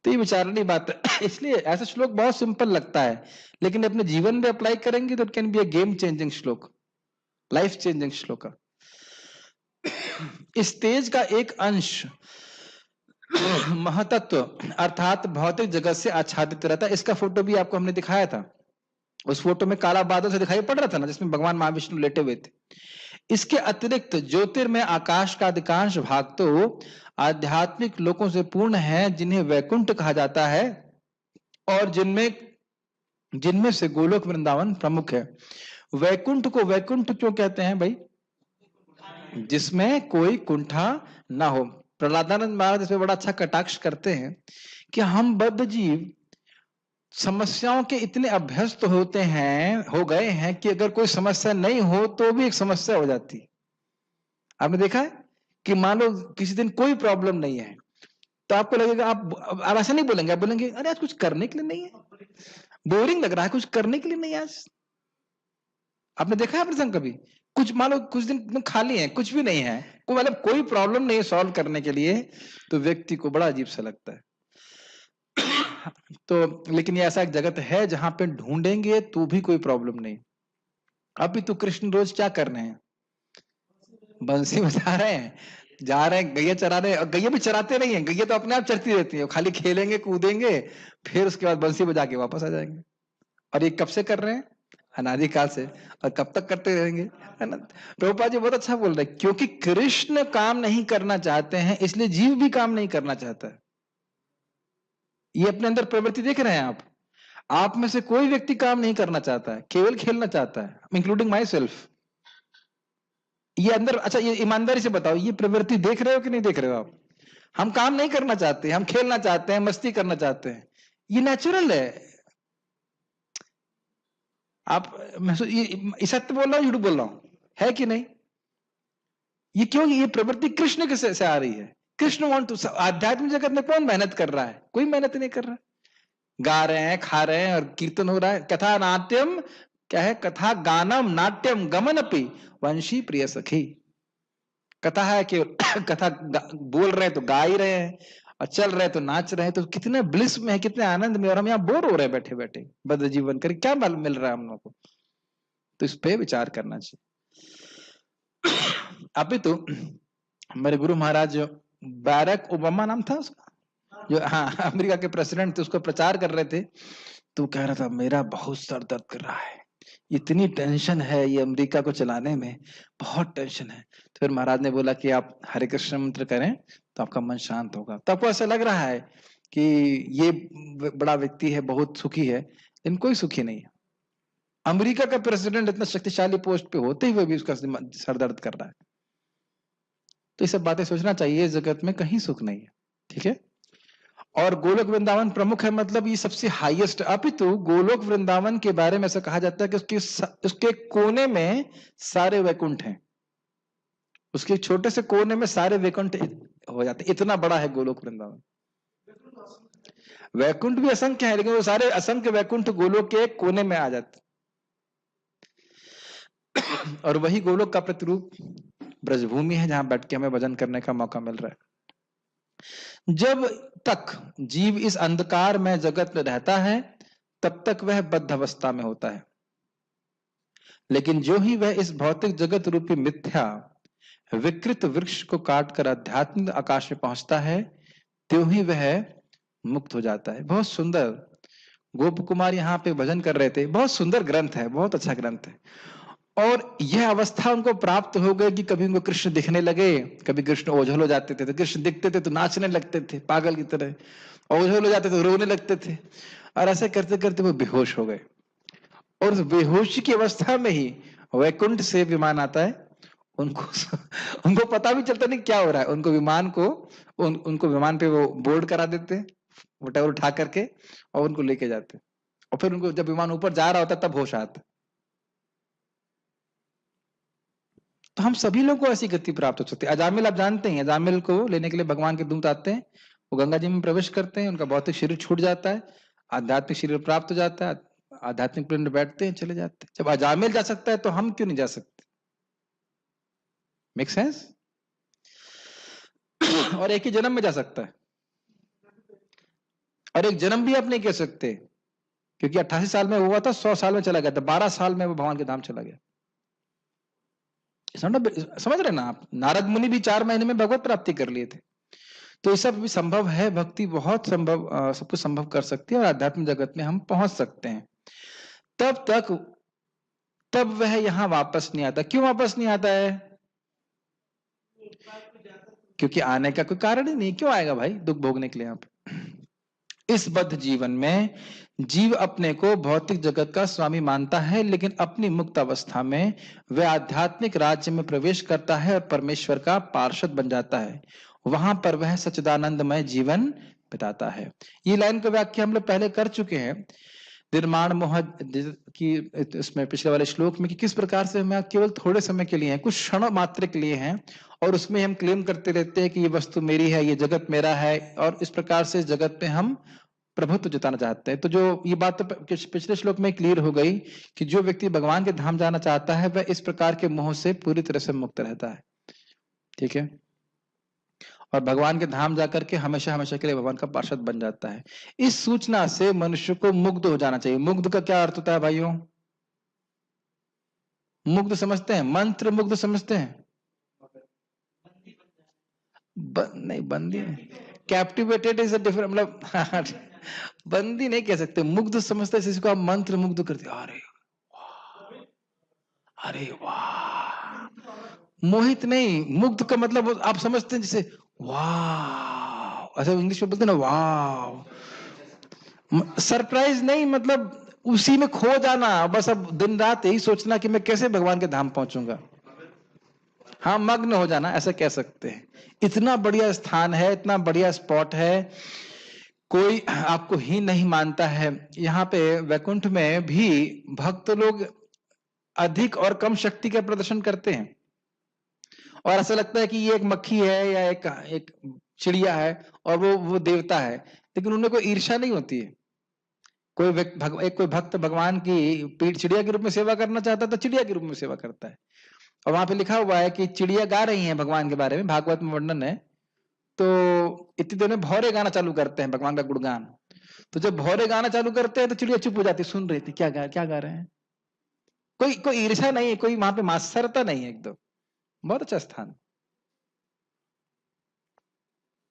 Speaker 1: तो ये विचारणी बात है। इसलिए ऐसा श्लोक बहुत सिंपल लगता है, लेकिन अपने जीवन में अप्लाई करेंगे तो it can be a game changing श्लोक, लाइफ चेंजिंग श्लोक। इस तेज का एक अंश महतत्व अर्थात भौतिक जगत से आच्छादित रहता है। इसका फोटो भी आपको हमने दिखाया था, उस फोटो में काला बादल से दिखाई पड़ रहा था ना, जिसमें भगवान महाविष्णु लेटे हुए थे। इसके अतिरिक्त ज्योतिर्मय आकाश का अधिकांश भाग तो आध्यात्मिक लोकों से पूर्ण है, जिन्हें वैकुंठ कहा जाता है, और जिनमें जिनमें से गोलोक वृंदावन प्रमुख है। वैकुंठ को वैकुंठ क्यों कहते हैं भाई? जिसमें कोई कुंठा ना हो। प्रहलादानंद महाराज इसमें बड़ा अच्छा कटाक्ष करते हैं कि हम बद्ध जीव समस्याओं के इतने अभ्यस्त होते हैं, हो गए हैं, कि अगर कोई समस्या नहीं हो तो भी एक समस्या हो जाती। आपने देखा है कि मान लो किसी दिन कोई प्रॉब्लम नहीं है, तो आपको लगेगा, आप ऐसा नहीं बोलेंगे, आप बोलेंगे अरे आज कुछ करने के लिए नहीं है, बोरिंग लग रहा है, कुछ करने के लिए नहीं है आज। आपने देखा है प्रसंग कभी? कुछ मान लो कुछ दिन खाली है, कुछ भी नहीं है, मतलब कोई प्रॉब्लम नहीं है सॉल्व करने के लिए, तो व्यक्ति को बड़ा अजीब सा लगता है। तो लेकिन ये ऐसा एक जगत है जहां पे ढूंढेंगे तो भी कोई प्रॉब्लम नहीं। अभी तो कृष्ण रोज क्या कर रहे हैं? बंसी बजा रहे हैं, जा रहे हैं गैया चरा रहे हैं, और गैया भी चराते नहीं है, गैया तो अपने आप चरती रहती है, खाली खेलेंगे कूदेंगे, फिर उसके बाद बंसी बजा के वापस आ जाएंगे। और ये कब से कर रहे हैं? अनादिकाल से, और कब तक करते रहेंगे, है ना? प्रभुपाद जी बहुत अच्छा बोल रहे हैं, क्योंकि कृष्ण काम नहीं करना चाहते हैं, इसलिए जीव भी काम नहीं करना चाहता है। ये अपने अंदर प्रवृत्ति देख रहे हैं आप में से कोई व्यक्ति काम नहीं करना चाहता है, केवल खेलना चाहता है, इंक्लूडिंग माई सेल्फ। ये अंदर, अच्छा ये ईमानदारी से बताओ, ये प्रवृत्ति देख रहे हो कि नहीं देख रहे हो आप? हम काम नहीं करना चाहते, हम खेलना चाहते हैं, मस्ती करना चाहते हैं, ये नेचुरल है। आप ये सत्य बोल रहा हूं, झूठ बोल रहा हूं, है कि नहीं? ये क्यों? ये प्रवृत्ति कृष्ण के से आ रही है। कृष्ण वांट टू, आध्यात्मिक जगत में कौन मेहनत कर रहा है? कोई मेहनत नहीं कर रहा है। गा रहे हैं, खा रहे हैं, और कीर्तन हो रहा है। कथा नाट्यम क्या है? कथा गानम नाट्यम गमन अपि वंशी प्रिय सखी। कथा है कि कथा बोल रहे हैं तो गा ही रहे हैं, और चल रहे तो नाच रहे हैं, तो कितने ब्लिस में है, कितने आनंद में, और हम यहाँ बोर हो रहे हैं बैठे बैठे बद्ध जीवन करके, क्या मिल रहा है हम लोग को? तो इस पे विचार करना चाहिए। अभी तो मेरे गुरु महाराज, बैरक ओबामा नाम था उसका, जो हाँ अमेरिका के प्रेसिडेंट थे, उसको प्रचार कर रहे थे, तो कह रहा था मेरा बहुत सर दर्द कर रहा है, इतनी टेंशन है ये अमेरिका को चलाने में, बहुत टेंशन है। तो फिर महाराज ने बोला कि आप हरे कृष्ण मंत्र करें तो आपका मन शांत होगा। तो आपको ऐसा लग रहा है कि ये बड़ा व्यक्ति है, बहुत सुखी है, लेकिन कोई सुखी नहीं है। अमेरिका का प्रेसिडेंट इतना शक्तिशाली पोस्ट पे होते हुए भी उसका सर दर्द कर रहा है। तो ये सब बातें सोचना चाहिए, इस जगत में कहीं सुख नहीं है, ठीक है? और गोलोक वृंदावन प्रमुख है, मतलब ये सबसे हाईएस्ट। अपितु गोलोक वृंदावन के बारे में ऐसा कहा जाता है कि उसके कोने में सारे वैकुंठ हैं, उसके छोटे से कोने में सारे वैकुंठ हो जाते, इतना बड़ा है गोलोक वृंदावन। वैकुंठ भी असंख्य है, लेकिन वो सारे असंख्य वैकुंठ गोलोक के कोने में आ जाते। और वही गोलोक का प्रतिरूप ब्रजभूमि है, जहां बैठ के हमें भजन करने का मौका मिल रहा है। जब तक जीव इस अंधकार में जगत में रहता है, तब तक वह बद्ध अवस्था में होता है, लेकिन जो ही वह इस भौतिक जगत रूपी मिथ्या विकृत वृक्ष को काटकर अध्यात्म आकाश में पहुंचता है, त्यों ही वह मुक्त हो जाता है। बहुत सुंदर गोप कुमार यहाँ पे भजन कर रहे थे, बहुत सुंदर ग्रंथ है, बहुत अच्छा ग्रंथ है। और यह अवस्था उनको प्राप्त हो गई कि कभी उनको कृष्ण दिखने लगे, कभी कृष्ण ओझल हो जाते थे, तो कृष्ण दिखते थे तो नाचने लगते थे पागल की तरह, ओझल हो जाते तो रोने लगते थे, और ऐसे करते करते वो बेहोश हो गए। और उस बेहोशी की अवस्था में ही वैकुंठ से विमान आता है, उनको उनको पता भी चलता नहीं क्या हो रहा है, उनको विमान को उनको विमान पे वो बोर्ड करा देते, वटेवर उठा करके, और उनको लेके जाते, और फिर उनको जब विमान ऊपर जा रहा होता तब होश आता। तो हम सभी लोग को ऐसी गति प्राप्त हो सकती है। अजामिल आप जानते हैं, अजामिल को लेने के लिए भगवान के दूत आते हैं, वो गंगा जी में प्रवेश करते हैं, उनका भौतिक शरीर छूट जाता है, आध्यात्मिक शरीर प्राप्त हो जाता है, आध्यात्मिक प्लेन में बैठते हैं, चले जाते हैं। जब अजामिल जा सकता है तो हम क्यों नहीं जा सकते? Make sense? और एक ही जन्म में जा सकता है। और एक जन्म भी आप नहीं कह सकते, क्योंकि 88 साल में हुआ था, 100 साल में चला गया था, 12 साल में वो भगवान के धाम चला गया। समझ रहे ना आप? नारद मुनि भी 4 महीने में भगवत प्राप्ति कर लिए थे। तो ये सब भी संभव है, भक्ति बहुत संभव, सब कुछ संभव कर सकती है और आध्यात्मिक जगत में हम पहुंच सकते हैं। तब वह यहां वापस नहीं आता। क्यों वापस नहीं आता है? क्योंकि आने का कोई कारण ही नहीं। क्यों आएगा भाई दुख भोगने के लिए? आप इस बद्ध जीवन में जीव अपने को भौतिक जगत का स्वामी मानता है, लेकिन अपनी मुक्त अवस्था में वह आध्यात्मिक राज्य में प्रवेश करता है और परमेश्वर का पार्षद बन जाता है। वहां पर वह सच्चिदानंदमय जीवन बिताता है। ये लाइन का व्याख्या हम लोग पहले कर चुके हैं निर्माण मोह की, इसमें पिछले वाले श्लोक में, कि किस प्रकार से हम केवल थोड़े समय के लिए हैं, कुछ क्षण मात्र के लिए हैं, और उसमें हम क्लेम करते रहते हैं कि ये वस्तु मेरी है, ये जगत मेरा है, और इस प्रकार से इस जगत पे हम प्रभुत्व जताना चाहते हैं। तो जो ये बात तो पिछले श्लोक में क्लियर हो गई कि जो व्यक्ति भगवान के धाम जाना चाहता है वह इस प्रकार के मोह से पूरी तरह से मुक्त रहता है। ठीक है? और भगवान के धाम जाकर के हमेशा हमेशा के लिए भगवान का पार्षद बन जाता है। इस सूचना से मनुष्य को मुग्ध हो जाना चाहिए। मुग्ध का क्या अर्थ होता है भाइयों? मुग्ध समझते हैं? मंत्र मुग्ध समझते हैं? नहीं, बंदी नहीं। कैप्टिवेटेड इज अ डिफरेंट, मतलब बंदी नहीं कह सकते, मुग्ध समझते हैं इसको आप मंत्र मुग्ध करते। अरे वाह, अरे वाह। मोहित नहीं, मुग्ध का मतलब आप समझते हैं जैसे वाह, ऐसा इंग्लिश में बोलते हैं ना, वाह। सरप्राइज नहीं, मतलब उसी में खो जाना, बस अब दिन रात यही सोचना कि मैं कैसे भगवान के धाम पहुंचूंगा। हाँ, मग्न हो जाना, ऐसा कह सकते हैं। इतना बढ़िया स्थान है, इतना बढ़िया स्पॉट है, कोई आपको ही नहीं मानता है। यहाँ पे वैकुंठ में भी भक्त लोग अधिक और कम शक्ति का प्रदर्शन करते हैं, और ऐसा लगता है कि ये एक मक्खी है या एक चिड़िया है और वो देवता है, लेकिन उन्हें कोई ईर्ष्या नहीं होती है। कोई भक्त भगवान की पीठ चिड़िया के रूप में सेवा करना चाहता है तो चिड़िया के रूप में सेवा करता है। और वहां पे लिखा हुआ है कि चिड़िया गा रही हैं भगवान के बारे में, भागवत में वर्णन है। तो इतनी देर में भौरे गाना चालू करते हैं भगवान का गुणगान। तो जब भौरे गाना चालू करते हैं तो चिड़िया चुप हो जाती, सुन रही थी क्या गा रहे हैं। कोई ईर्ष्या नहीं है, कोई वहां पे मात्सरता नहीं है, एकदम बहुत अच्छा स्थान।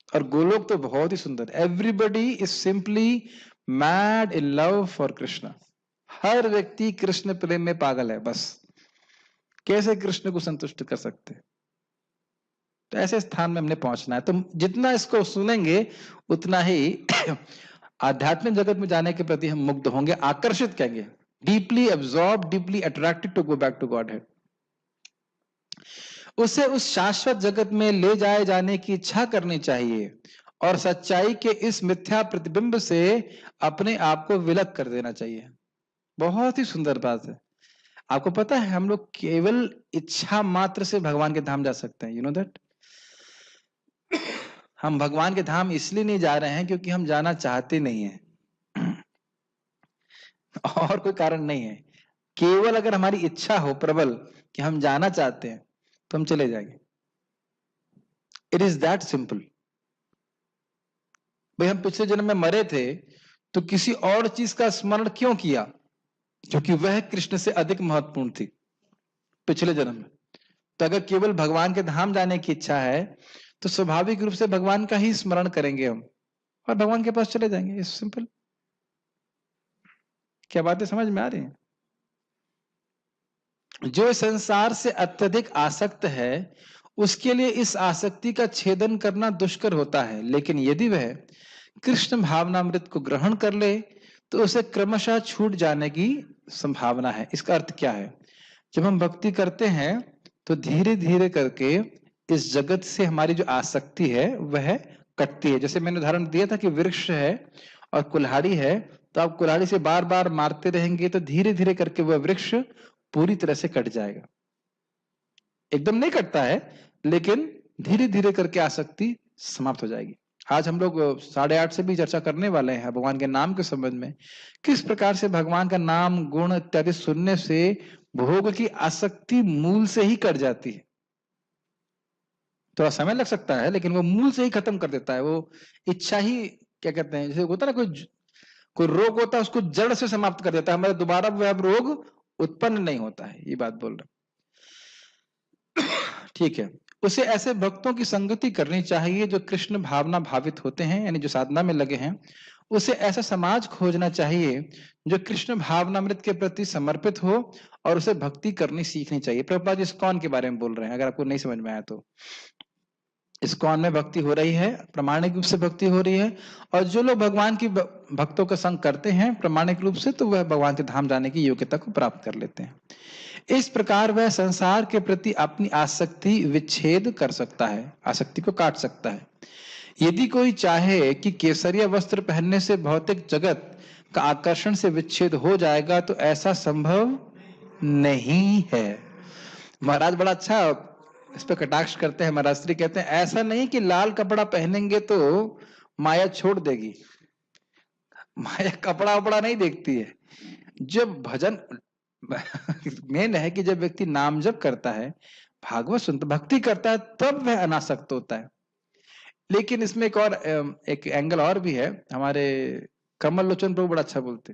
Speaker 1: और गोलोक तो बहुत ही सुंदर। Everybody is simply mad in love for Krishna. हर व्यक्ति कृष्ण प्रेम में पागल है। बस कैसे कृष्ण को संतुष्ट कर सकते? तो ऐसे स्थान में हमने पहुंचना है। तो जितना इसको सुनेंगे उतना ही आध्यात्मिक जगत में जाने के प्रति हम मुग्ध होंगे, आकर्षित कहेंगे, deeply absorb, deeply attracted to go back to godhead. उसे उस शाश्वत जगत में ले जाए जाने की इच्छा करनी चाहिए और सच्चाई के इस मिथ्या प्रतिबिंब से अपने आप को विलग कर देना चाहिए। बहुत ही सुंदर बात है। आपको पता है हम लोग केवल इच्छा मात्र से भगवान के धाम जा सकते हैं। You know that? हम भगवान के धाम इसलिए नहीं जा रहे हैं क्योंकि हम जाना चाहते नहीं हैं और कोई कारण नहीं है। केवल अगर हमारी इच्छा हो प्रबल कि हम जाना चाहते हैं तो हम चले जाएंगे। It is that simple. भाई हम पिछले जन्म में मरे थे तो किसी और चीज का स्मरण क्यों किया? क्योंकि वह कृष्ण से अधिक महत्वपूर्ण थी पिछले जन्म में। तो अगर केवल भगवान के धाम जाने की इच्छा है तो स्वाभाविक रूप से भगवान का ही स्मरण करेंगे हम और भगवान के पास चले जाएंगे। It's simple. क्या बातें समझ में आ रही हैं? जो संसार से अत्यधिक आसक्त है उसके लिए इस आसक्ति का छेदन करना दुष्कर होता है, लेकिन यदि वह कृष्ण भावनामृत को ग्रहण कर ले तो उसे क्रमशः छूट जाने की संभावना है। इसका अर्थ क्या है? जब हम भक्ति करते हैं तो धीरे धीरे करके इस जगत से हमारी जो आसक्ति है वह कटती है। जैसे मैंने उदाहरण दिया था कि वृक्ष है और कुल्हाड़ी है, तो आप कुल्हाड़ी से बार बार मारते रहेंगे तो धीरे धीरे करके वह वृक्ष पूरी तरह से कट जाएगा। एकदम नहीं कटता है, लेकिन धीरे धीरे करके आसक्ति समाप्त हो जाएगी। आज हम लोग 8:30 से भी चर्चा करने वाले हैं भगवान के नाम के संबंध में, किस प्रकार से भगवान का नाम गुण इत्यादि सुनने से भोग की आसक्ति मूल से ही कट जाती है। थोड़ा समय लग सकता है लेकिन वो मूल से ही खत्म कर देता है, वो इच्छा ही क्या कहते हैं, जैसे होता है ना कोई रोग होता है, उसको जड़ से समाप्त कर देता है, हमारे दोबारा वह रोग उत्पन्न नहीं होता है, ये बात बोल रहे। ठीक है, उसे ऐसे भक्तों की संगति करनी चाहिए जो कृष्ण भावना भावित होते हैं, यानी जो साधना में लगे हैं। उसे ऐसा समाज खोजना चाहिए जो कृष्ण भावनामृत के प्रति समर्पित हो, और उसे भक्ति करनी सीखनी चाहिए। प्रभुपाद इस्कॉन के बारे में बोल रहे हैं, अगर आपको नहीं समझ में आया तो। इस्कॉन में भक्ति हो रही है, प्रामाणिक रूप से भक्ति हो रही है, और जो लोग भगवान की भक्तों का संग करते हैं प्रामाणिक रूप से, तो वह भगवान के धाम जाने की योग्यता को प्राप्त कर लेते हैं। इस प्रकार वह संसार के प्रति अपनी आसक्ति विच्छेद कर सकता है, आसक्ति को काट सकता है। यदि कोई चाहे कि केसरिया वस्त्र पहनने से भौतिक जगत का आकर्षण से विच्छेद हो जाएगा, तो ऐसा संभव नहीं है। महाराज बड़ा अच्छा इस पर कटाक्ष करते हैं। महाराज श्री कहते हैं ऐसा नहीं कि लाल कपड़ा पहनेंगे तो माया छोड़ देगी। माया कपड़ा वपड़ा नहीं देखती है। जब भजन मेन है कि जब व्यक्ति नाम जप करता है, भागवत सुनता, भक्ति करता है, तब वह अनासक्त होता है। लेकिन इसमें एक एंगल और भी है। हमारे कमल लोचन प्रभु बड़ा अच्छा बोलते,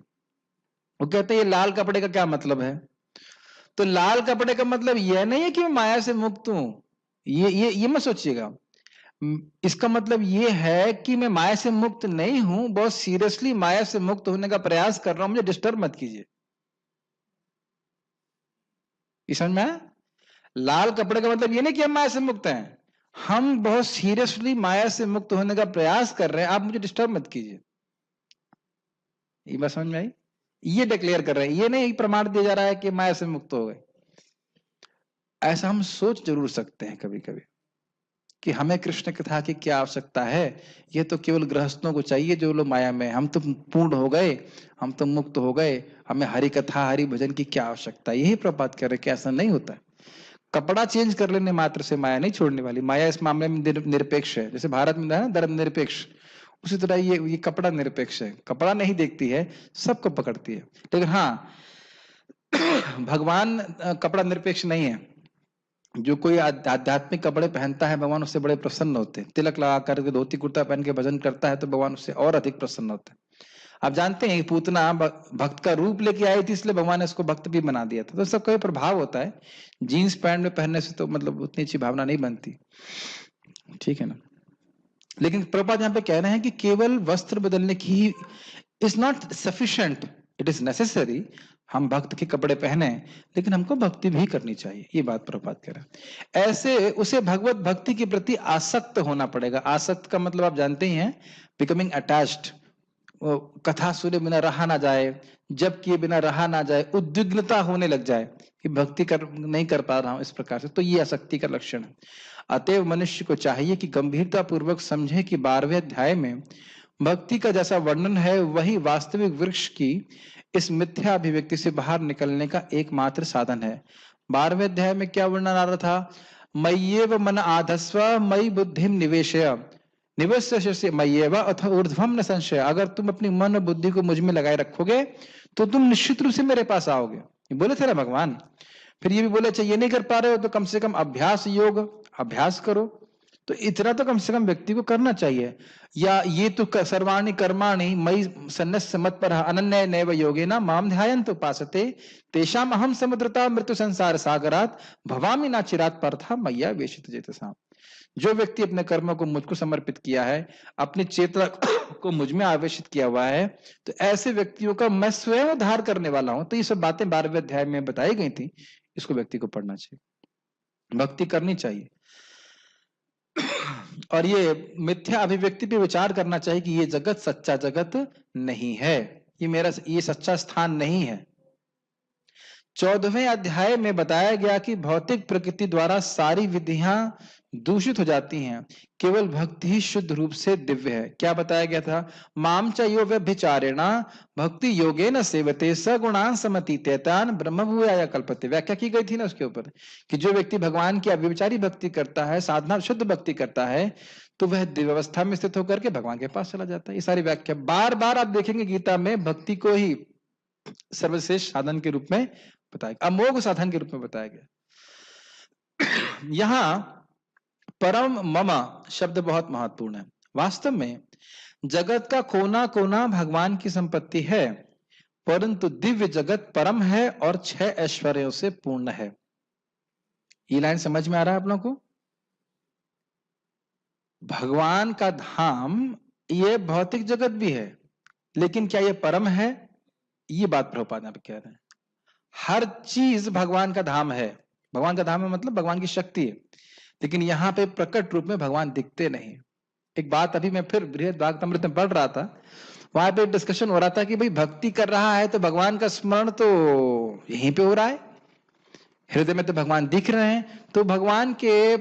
Speaker 1: वो कहते हैं ये लाल कपड़े का क्या मतलब है। तो लाल कपड़े का मतलब यह नहीं है कि मैं माया से मुक्त हूं, ये मत सोचिएगा। इसका मतलब ये है कि मैं माया से मुक्त नहीं हूं, बहुत सीरियसली माया से मुक्त होने का प्रयास कर रहा हूं, मुझे डिस्टर्ब मत कीजिए। समझ में आया? लाल कपड़े का मतलब ये नहीं कि हम माया से मुक्त हैं, हम बहुत सीरियसली माया से मुक्त होने का प्रयास कर रहे हैं, आप मुझे डिस्टर्ब मत कीजिए। ये बात समझ में आई? ये डिक्लेयर कर रहे हैं, ये नहीं प्रमाण दिया जा रहा है कि माया से मुक्त हो गए। ऐसा हम सोच जरूर सकते हैं कभी कभी कि हमें कृष्ण कथा की क्या आवश्यकता है, ये तो केवल गृहस्थों को चाहिए जो लोग माया में, हम तो पूर्ण हो गए, हम तो मुक्त हो गए, हमें हरि कथा हरि भजन की क्या आवश्यकता है। यही प्रपात कर रहे कि ऐसा नहीं होता है। कपड़ा चेंज कर लेने मात्र से माया नहीं छोड़ने वाली। माया इस मामले में निरपेक्ष है। जैसे भारत में है ना धर्म निरपेक्ष, उसी तरह ये कपड़ा निरपेक्ष है। कपड़ा नहीं देखती है, सबको पकड़ती है। लेकिन हाँ, भगवान कपड़ा निरपेक्ष नहीं है। जो कोई आध्यात्मिक कपड़े पहनता है, भगवान उससे बड़े प्रसन्न होते हैं। तिलक लगा करके धोती कुर्ता पहन के भजन करता है तो भगवान उससे और अधिक प्रसन्न होते हैं। आप जानते हैं पूतना भक्त का रूप लेके आई थी, इसलिए भगवान ने इसको भक्त भी बना दिया था। तो सबका प्रभाव होता है। जीन्स पैंट में पहनने से तो मतलब उतनी अच्छी भावना नहीं बनती, ठीक है ना। लेकिन प्रभुपाद यहाँ पे कह रहे हैं कि केवल वस्त्र बदलने की is not sufficient, it is necessary. हम भक्त के कपड़े पहने, लेकिन हमको भक्ति भी करनी चाहिए, ये बात प्रभुपाद कह रहे हैं। ऐसे उसे भगवत भक्ति के प्रति आसक्त होना पड़ेगा। आसक्त का मतलब आप जानते ही हैं, बिकमिंग अटैच्ड। कथा सुने बिना रहा ना जाए, जब किए बिना रहा ना जाए, उद्विग्नता होने लग जाए कि भक्ति नहीं कर पा रहा हूं इस प्रकार से, तो ये आसक्ति का लक्षण है। अतएव मनुष्य को चाहिए कि गंभीरता पूर्वक समझे कि 12वें अध्याय में भक्ति का जैसा वर्णन है वही वास्तविक वृक्ष की इस मिथ्या अभिव्यक्ति से बाहर निकलने का एकमात्र साधन है। 12वें अध्याय में क्या वर्णन आ रहा था? मय्येव मन आधस्व मयि बुद्धिम निवेशय निवेश्य मय्येव अथ ऊर्ध्वम न संशय। अगर तुम अपनी मन और बुद्धि को मुझ में लगाए रखोगे तो तुम निश्चित रूप से मेरे पास आओगे। ये बोले थे ना भगवान। फिर ये भी बोले अच्छा ये नहीं कर पा रहे हो तो कम से कम अभ्यास योग अभ्यास करो। तो इतना तो कम से कम व्यक्ति को करना चाहिए। या ये तो सर्वाणि कर्माणि मयि सन्न्यस्य मत्परः अनन्य नैव योगेन माम ध्यायन्त उपासते तेषाम अहम समुद्रता मृत्यु संसार सागरात भवामि न चिरात् पार्थ मय्या वेशित चेतसा। जो व्यक्ति अपने कर्मों को मुझको समर्पित किया है, अपनी चेतना को मुझ में आवेशित किया हुआ है, तो ऐसे व्यक्तियों का मैं स्वयं उद्धार करने वाला हूं। तो ये सब बातें 12वें अध्याय में बताई गई थी। इसको व्यक्ति को पढ़ना चाहिए, भक्ति करनी चाहिए, और ये मिथ्या अभिव्यक्ति पे विचार करना चाहिए कि ये जगत सच्चा जगत नहीं है, ये सच्चा स्थान नहीं है। 14वें अध्याय में बताया गया कि भौतिक प्रकृति द्वारा सारी विधियां दूषित हो जाती हैं, केवल भक्ति ही शुद्ध रूप से दिव्य है। क्या बताया गया था? माम च यो व्यभिचारेण भक्ति योगेन सेवते सगुणान समतीतेतान ब्रह्मभूयाय कल्पते। व्याख्या की गई थी ना उसके ऊपर कि जो व्यक्ति भगवान की अव्यभिचारी भक्ति करता है, साधना शुद्ध भक्ति करता है, तो वह दिव्य अवस्था में स्थित होकर के भगवान के पास चला जाता है। ये सारी व्याख्या बार बार आप देखेंगे गीता में भक्ति को ही सर्वश्रेष्ठ साधन के रूप में बताया, अमोघ साधन के रूप में बताया गया। यहां परम मम शब्द बहुत महत्वपूर्ण है। वास्तव में जगत का कोना कोना भगवान की संपत्ति है, परंतु दिव्य जगत परम है और 6 ऐश्वर्यों से पूर्ण है। ये लाइन समझ में आ रहा है आप लोगों को? भगवान का धाम ये भौतिक जगत भी है, लेकिन क्या ये परम है? ये बात प्रभुपाद यहाँ पे कह रहे हैं। हर चीज भगवान का धाम है। भगवान का धाम है मतलब भगवान की शक्ति है, लेकिन यहाँ पे प्रकट रूप में भगवान दिखते नहीं। एक बात अभी मैं फिर बृहद भागवतामृत में पढ़ रहा था, वहां पे डिस्कशन हो रहा था कि भाई भक्ति कर रहा है तो भगवान का स्मरण तो यहीं पे हो रहा है, हृदय में तो भगवान दिख रहे हैं, तो भगवान के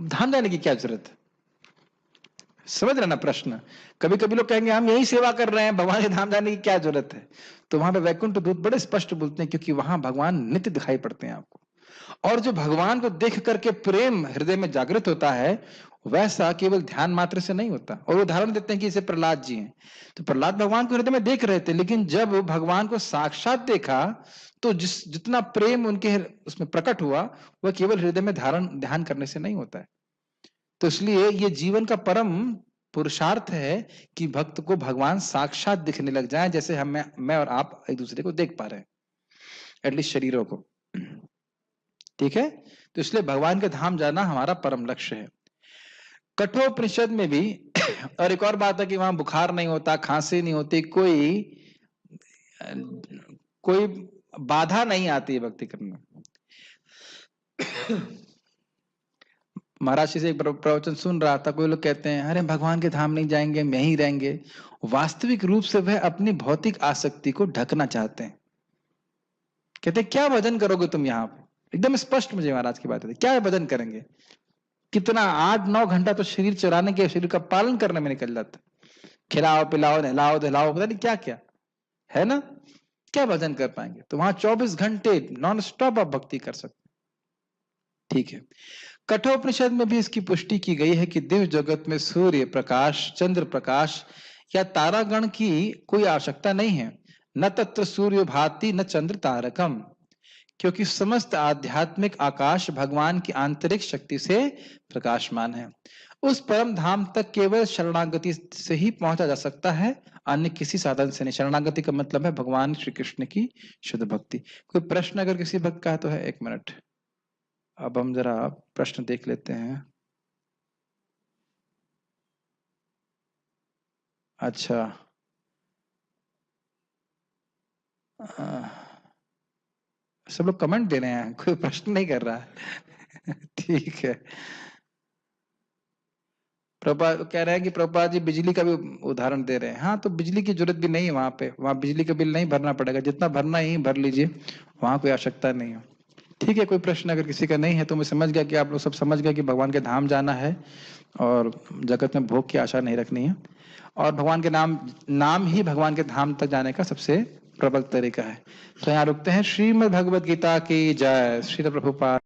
Speaker 1: धाम जाने की क्या जरूरत है? समझ रहे ना प्रश्न? कभी कभी लोग कहेंगे हम यही सेवा कर रहे हैं, भगवान के धाम जाने की क्या जरूरत है? तो वहां पे वैकुंठ दूत बड़े स्पष्ट बोलते हैं, क्योंकि वहां भगवान नित्य दिखाई पड़ते हैं आपको, और जो भगवान को देख करके प्रेम हृदय में जागृत होता है, वैसा केवल ध्यान मात्र से नहीं होता। और उदाहरण देते हैं कि इसे प्रहलाद जी हैं, तो प्रहलाद भगवान को हृदय में देख रहे थे, लेकिन जब भगवान को साक्षात देखा तो जितना प्रेम उनके उसमें प्रकट हुआ, वह केवल हृदय में ध्यान करने से नहीं होता है। तो इसलिए ये जीवन का परम पुरुषार्थ है कि भक्त को भगवान साक्षात दिखने लग जाए, जैसे मैं और आप एक दूसरे को देख पा रहे हैं, एटलीस्ट शरीरों को। ठीक है, तो इसलिए भगवान के धाम जाना हमारा परम लक्ष्य है। कठोपनिषद में भी और एक और बात है कि वहां बुखार नहीं होता, खांसी नहीं होती, कोई बाधा नहीं आती है भक्ति करने में। महाराज जी से एक प्रवचन सुन रहा था, कोई लोग कहते हैं अरे भगवान के धाम नहीं जाएंगे, हम यहीं रहेंगे। वास्तविक रूप से वह अपनी भौतिक आसक्ति को ढकना चाहते हैं। कहते क्या भजन करोगे तुम यहाँ पे? एकदम स्पष्ट मुझे महाराज की बात है, क्या भजन करेंगे? कितना 8-9 घंटा तो शरीर चराने के, शरीर का पालन करने में निकल जाता, खिलाओ पिलाओ नहलाओ धलाओ, पता नहीं क्या क्या है ना, क्या भजन कर पाएंगे? तो वहां 24 घंटे नॉन स्टॉप आप भक्ति कर सकते। ठीक है, कठोपनिषद में भी इसकी पुष्टि की गई है कि दिव्य जगत में सूर्य प्रकाश, चंद्र प्रकाश या तारागण की कोई आवश्यकता नहीं है। न तत्र सूर्य भाति न चंद्र तारकम, क्योंकि समस्त आध्यात्मिक आकाश भगवान की आंतरिक शक्ति से प्रकाशमान है। उस परम धाम तक केवल शरणागति से ही पहुंचा जा सकता है, अन्य किसी साधन से नहीं। शरणागति का मतलब है भगवान श्री कृष्ण की शुद्ध भक्ति। कोई प्रश्न अगर किसी भक्त का है तो है? 1 मिनट, अब हम जरा प्रश्न देख लेते हैं। अच्छा, सब लोग कमेंट दे रहे हैं, कोई प्रश्न नहीं कर रहा है। ठीक है, प्रभुपाद कह रहे हैं कि प्रभुपाद जी बिजली का भी उदाहरण दे रहे हैं। हाँ, तो बिजली की जरूरत भी नहीं है वहां पे, वहां बिजली का बिल नहीं भरना पड़ेगा, जितना भरना ही भर लीजिए, वहां कोई आवश्यकता नहीं है। ठीक है, कोई प्रश्न अगर किसी का नहीं है तो मैं समझ गया कि आप लोग सब समझ गए कि भगवान के धाम जाना है और जगत में भोग की आशा नहीं रखनी है, और भगवान के नाम ही भगवान के धाम तक जाने का सबसे प्रबल तरीका है। तो यहाँ रुकते हैं। श्रीमद् भगवद गीता की जय। श्री प्रभुपाद।